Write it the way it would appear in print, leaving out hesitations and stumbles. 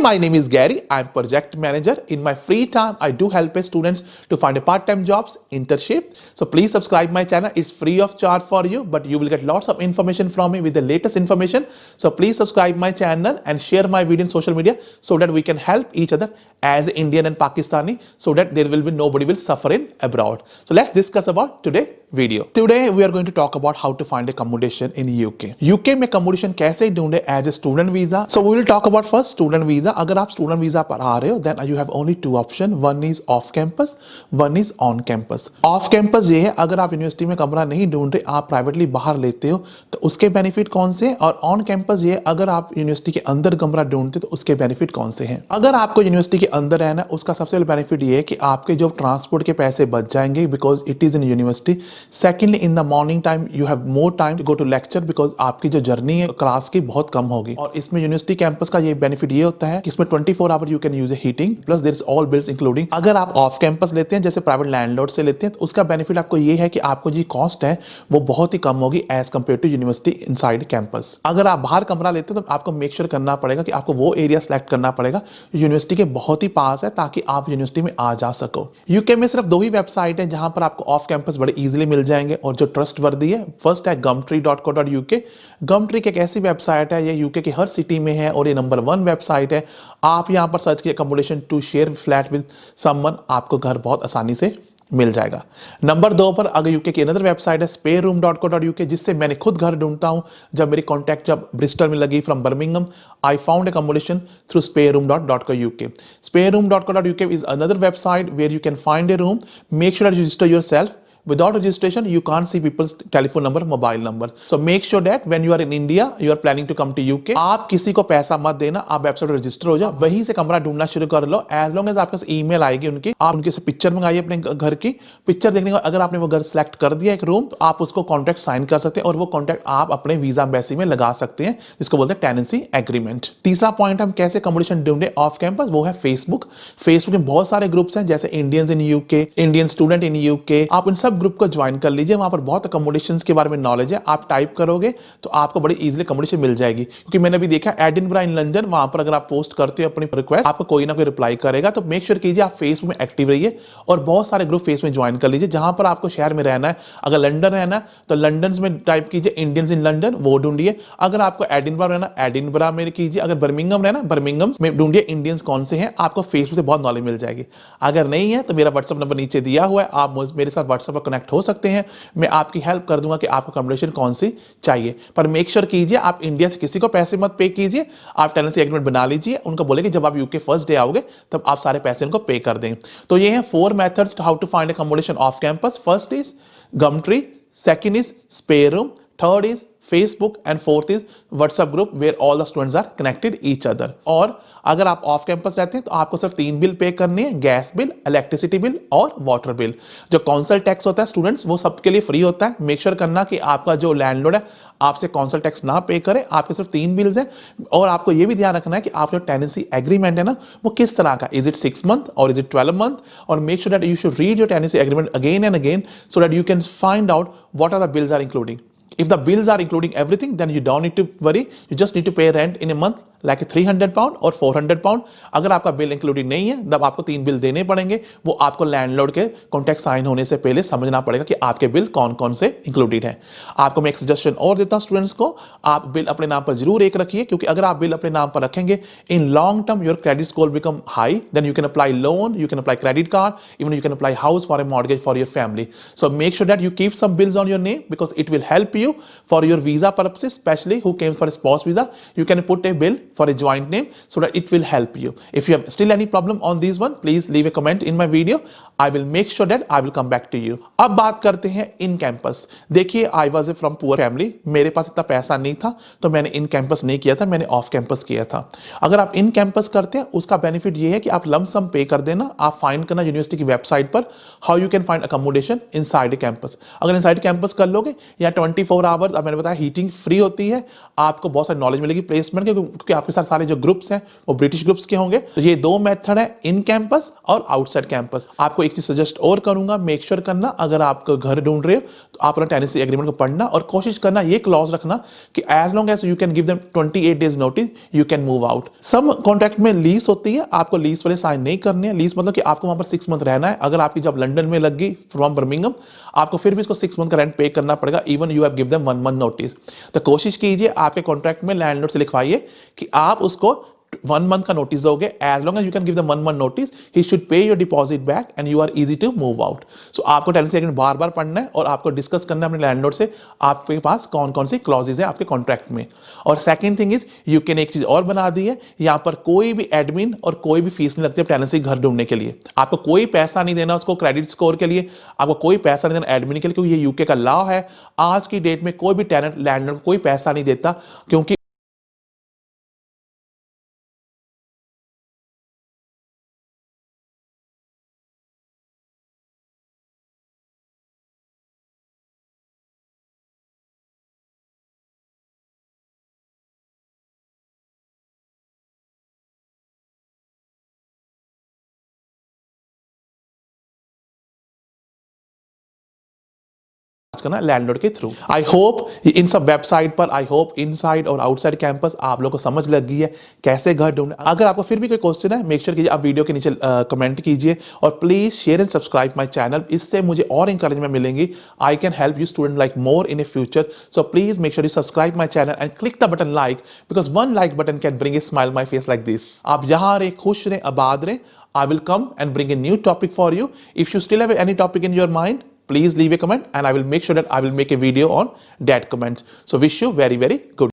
my name is Gary. I'm project manager. In my free time, I do help students to find a part-time jobs, internship. So please subscribe my channel. It's free of charge for you, but you will get lots of information from me with the latest information. So please subscribe my channel and share my video in social media so that we can help each other as Indian and Pakistani, so that there will be nobody will suffer in abroad. So let's discuss about today video. Today we are going to talk about how to find accommodation in UK. UK में accommodation कैसे ढूंढे as a student visa. So we will talk about first student visa. अगर आप student visa पर आ रहे हो, then you have only two options. One is off campus, one is on campus. Off campus ये है, अगर आप यूनिवर्सिटी में कमरा नहीं ढूंढ रहे, आप प्राइवेटली बाहर लेते हो, तो उसके बेनिफिट कौन से हैं? और ऑन कैंपस ये, अगर आप यूनिवर्सिटी के अंदर कमरा ढूंढते तो उसके बेनिफिट कौन से हैं? अगर आपको यूनिवर्सिटी के अंदर रहना, उसका सबसे बड़ा बेनिफिट ये है कि आपके जो ट्रांसपोर्ट के पैसे बच जाएंगे, because it is in university. Secondly, in the morning time you have more time to go to lecture, because आपकी जो जर्नी है क्लास की बहुत कम होगी. और इसमें यूनिवर्सिटी कैंपस का ये बेनिफिट ये होता है कि इसमें 24 hour you can use a heating, plus there is all bills including. अगर आप ऑफ कैंपस लेते हैं, जैसे प्राइवेट लैंडलॉर्ड से लेते हैं, तो उसका बेनिफिट आपको ये है कि आपको जी कॉस्ट है वो बहुत ही कम होगी as compare to university inside campus. अगर आप बाहर कमरा लेते हैं तो आपको मेक श्योर करना पड़ेगा कि आपको वो एरिया सेलेक्ट करना पड़ेगा यूनिवर्सिटी के बहुत ही पास है, ताकि आप यूनिवर्सिटी में आ जा सको. यूके में सिर्फ दो ही वेबसाइट है जहां पर आपको ऑफ कैंपस बड़े इजीली मिल जाएंगे और जो ट्रस्ट वर्दी है. फर्स्ट है gumtree.co.uk. गमट्री एक ऐसी वेबसाइट है, ये यूके की हर सिटी में है और ये नंबर 1 वेबसाइट है. आप यहां पर सर्च कीजिए accommodation to share flat with someone, आपको घर बहुत आसानी से मिल जाएगा. नंबर 2 पर अगर यूके की अनदर वेबसाइट है spareroom.co.uk, जिससे मैंने खुद घर ढूंढता हूं. जब मेरी कॉन्टैक्ट जब ब्रिस्टल में लगी from Birmingham, I found accommodation through spareroom.co.uk. Spareroom.co.uk is another website where you can find a room. Make sure that you register yourself. Without registration, you can't see people's telephone number, mobile number. So make sure that when you are in India, you are planning to come to UK, आप किसी को पैसा मत देना, आप website पर register हो जाओ, वहीं से कमरा ढूंढना शुरू कर लो. एज लॉन्ग एज आपके पास ईमेल आएगी उनकी, आप उनके से पिक्चर मंगाइए अपने घर की. पिक्चर देखने के बाद अगर आपने वो घर सेलेक्ट कर दिया एक रूम, तो आप उसको कॉन्ट्रैक्ट साइन कर सकते हैं और वो कॉन्ट्रैक्ट आप अपने वीजा एम्बेसी में लगा सकते हैं, जिसको बोलते हैं टेनेंसी एग्रीमेंट. तीसरा पॉइंट हम कैसे अकोमोडेशन ढूंढे ऑफ कैंपस, वो है फेसबुक. फेसबुक में बहुत सारे ग्रुप्स हैं, जैसे Indians in UK, Indian student in UK. आप इन सब ग्रुप को ज्वाइन कर लीजिए, वहां पर बहुत अकोमोडेशंस के बारे में नॉलेज है. आप टाइप करोगे तो आपको बड़ी इजीली अकोमोडेशन मिल जाएगी, क्योंकि मैंने भी देखा एडिनबरा इन लंदन, वहां पर अगर आप पोस्ट करते हो अपनी रिक्वेस्ट, आपको कोई ना कोई रिप्लाई करेगा. तो मेक श्योर कीजिए आप फेसबुक में एक्टिव रहिए और बहुत सारे ग्रुप फेस में ज्वाइन कर लीजिए. जहां पर आपको शहर में रहना है, अगर लंदन रहना है तो लंदन में टाइप कीजिए इंडियंस इन लंदन, वो ढूंढिए. अगर आपको एडिनबरा रहना, एडिनबरा में कीजिए. अगर बर्मिंगम रहना, बर्मिंगम में ढूंढिए इंडियंस कौन से हैं. आपको फेसबुक से बहुत नॉलेज मिल जाएगी. अगर नहीं है तो मेरा व्हाट्सएप नंबर नीचे दिया हुआ है, आप मेरे साथ व्हाट्सएप पर कनेक्ट हो सकते हैं. मैं आपकी हेल्प कर दूंगा कि आपको अकोमोडेशन कौन सी चाहिए. पर मेक श्योर कीजिए आप इंडिया से किसी को पैसे मत पे कीजिए. आप टेनेंसी एग्रीमेंट बना लीजिए, उनको बोले कि जब आप यूके फर्स्ट डे आओगे तब आप सारे पैसे उनको पे कर दें. तो ये हैं 4 methods how to find accommodation off campus. First is Gumtree, second is SpareRoom, third is Facebook, and fourth is WhatsApp group where all the students are connected each other. और अगर आप ऑफ कैंपस रहते हैं तो आपको सिर्फ 3 bill pay करनी है, गैस बिल, इलेक्ट्रिसिटी बिल और वाटर बिल. जो काउंसिल टैक्स होता है स्टूडेंट्स, वो सबके लिए फ्री होता है. मेक श्योर करना कि आपका जो लैंडलॉर्ड है आपसे काउंसिल टैक्स ना पे करे. आपके सिर्फ 3 बिल्स हैं. और आपको ये भी ध्यान रखना है कि आप जो टेनेंसी एग्रीमेंट है ना, वो किस तरह का, इज इट 6 मंथ और इज इट 12 मंथ. और make sure that you should read your tenancy agreement again and again so that you can find out what are the bills are including. If the bills are including everything, then you don't need to worry. You just need to pay rent in a month like £300 और £400. अगर आपका bill included नहीं है, तब आपको 3 bill देने पड़ेंगे. वो आपको लैंडलॉर्ड के कॉन्ट्रैक्ट साइन होने से पहले समझना पड़ेगा कि आपके बिल कौन कौन से इंक्लूडेड हैं. आपको मैं एक सजेशन और देता हूं स्टूडेंट्स को, आप बिल अपने नाम पर जरूर एक रखिए, क्योंकि अगर आप बिल अपने नाम पर रखेंगे, in long term your credit score become high, then you can apply loan, you can apply credit card, even you can apply house for a mortgage for your family. So make sure that you keep some bills on your name, because it will help you for your visa purposes, especially who came for a spouse visa. You can put a bill for a joint name so that it will help you. If you have still any problem on these one, please leave a comment in my video. I will make sure that I will come back to you. अब बात करते हैं in campus. देखिए, I was from poor family. मेरे पास इतना पैसा नहीं था, तो मैंने इन कैंपस नहीं किया था, मैंने ऑफ कैंपस किया था. अगर आप इन कैंपस करते हैं, उसका बेनिफिट ये है कि आप लम सम पे कर देना. आप फाइंड करना यूनिवर्सिटी की वेबसाइट पर how you can find accommodation inside campus. अगर इनसाइड कैंपस कर लोगे, या 24 आवर्स, अब मैंने बताया हीटिंग फ्री होती है, आपको बहुत सारी नॉलेज मिलेगी प्लेसमेंट के, क्योंकि आपके साथ सारे जो ग्रुप्स हैं वो ब्रिटिश ग्रुप्स के होंगे। तो ये दो मेथड है, इन कैंपस और आउटसाइड कैंपस। आपको एक चीज सजेस्ट और करूंगा, मेक श्योर करना अगर आप घर ढूंढ रहे हो तो आप अपना टेनेंसी एग्रीमेंट को पढ़ना और कोशिश करना ये क्लॉज रखना कि as long as you can give them 28 days notice you can move out. सब कॉन्ट्रैक्ट में लीज होती है, आपको लीज वाले साइन नहीं करने हैं। लीज मतलब कि आपको वहां पर 6 मंथ रहना है। अगर आपकी जॉब लंदन में लग गई फ्रॉम बर्मिंघम, आपको फिर भी इसको 6 मंथ का रेंट पे करना पड़ेगा, even you have give them 1 month notice. तो कोशिश कीजिए आपके कॉन्ट्रैक्ट में लैंडलॉर्ड से लिखवाइए कि आप उसको 1 मंथ का नोटिस दोगे। As long as you can give the 1 month notice, he should pay your deposit back and you are easy to move out. So आपको टेनेंसी एग्रीमेंट बार बार पढ़ना है और आपको डिस्कस करना है अपने लैंडलॉर्ड से आपके पास कौन कौन सी क्लॉजेज है आपके कॉन्ट्रैक्ट में। और second thing is, you can एक चीज और बना दी है, यहां पर कोई भी एडमिन और कोई भी फीस नहीं लगती टेनेंसी घर ढूंढने के लिए। आपको कोई पैसा नहीं देना उसको क्रेडिट स्कोर के लिए, आपको कोई पैसा नहीं देना एडमिन के लिए, क्योंकि ये यूके का लॉ है। आज की डेट में कोई भी टेनेंट लैंडलॉर्ड को कोई पैसा नहीं देता, क्योंकि करना लैंडलॉर्ड के थ्रू। आई होप इन सब वेबसाइट पर, आई होप इनसाइड और आउटसाइड कैंपस आप लोगों को समझ लग गई है कैसे घर ढूंढना। अगर आपको फिर भी कोई क्वेश्चन है, मेक श्योर कीजिए आप वीडियो के नीचे कमेंट कीजिए और please share and subscribe my channel. इससे मुझे और इंकरेजमेंट मिलेंगी। I can help you student like more in A future. So please make sure you subscribe my channel and click the button like, because one like button can bring a smile my face like this. आप जहां रहे खुश रहे, आबाद रहे। I will come and bring a new topic for you. If you still have any topic in your mind, please leave a comment and I will make sure that I will make a video on that comments. So wish you very, very good.